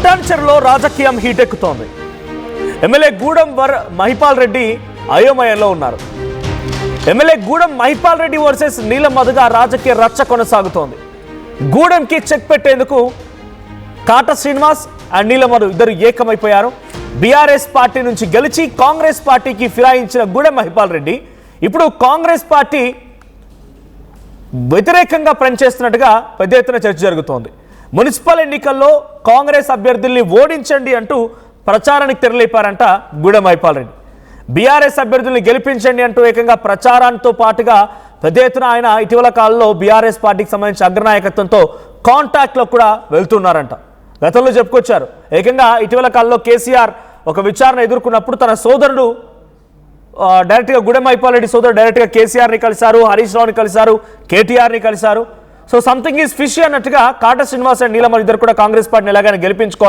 పటాన్చెరులో రాజకీయం హీటెక్కుతోంది. ఎమ్మెల్యే గూడెం మహిపాల్ రెడ్డి అయోమయంలో ఉన్నారు. ఎమ్మెల్యే గూడెం మహిపాల్ రెడ్డి వర్సెస్ నీలం మధుగా రాజకీయ రచ్చ కొనసాగుతోంది. గూడెంకి చెక్ పెట్టేందుకు కాట శ్రీనివాస్ అండ్ నీలం మధు ఇద్దరు ఏకమైపోయారు. బీఆర్ఎస్ పార్టీ నుంచి గెలిచి కాంగ్రెస్ పార్టీకి ఫిరాయించిన గూడెం మహిపాల్ రెడ్డి ఇప్పుడు కాంగ్రెస్ పార్టీ వ్యతిరేకంగా పనిచేస్తున్నట్టుగా పెద్ద ఎత్తున చర్చ జరుగుతోంది. మున్సిపల్ ఎన్నికల్లో కాంగ్రెస్ అభ్యర్థుల్ని ఓడించండి అంటూ ప్రచారానికి తెరలేపారంట గూడెం మహిపాల్ రెడ్డి. బీఆర్ఎస్ అభ్యర్థుల్ని గెలిపించండి అంటూ ఏకంగా ప్రచారంతో పాటుగా పెద్ద ఎత్తున ఆయన ఇటీవల కాలంలో బీఆర్ఎస్ పార్టీకి సంబంధించిన అగ్రనాయకత్వంతో కాంటాక్ట్లో కూడా వెళ్తున్నారంట. గతంలో చెప్పుకొచ్చారు, ఏకంగా ఇటీవల కాలంలో కేసీఆర్ ఒక విచారణ ఎదుర్కొన్నప్పుడు తన సోదరుడు డైరెక్ట్గా గూడెం మహిపాల్ రెడ్డి సోదరుడు డైరెక్ట్గా కేసీఆర్ని కలిశారు, హరీష్ రావుని కలిశారు, కేటీఆర్ని కలిశారు. సో సంథింగ్ ఈజ్ ఫిష్ అన్నట్టుగా కాట శ్రీనివాస్ అండ్ నీలం ఇద్దరు కూడా కాంగ్రెస్ పార్టీని ఎలాగైనా గెలిపించుకోవాలి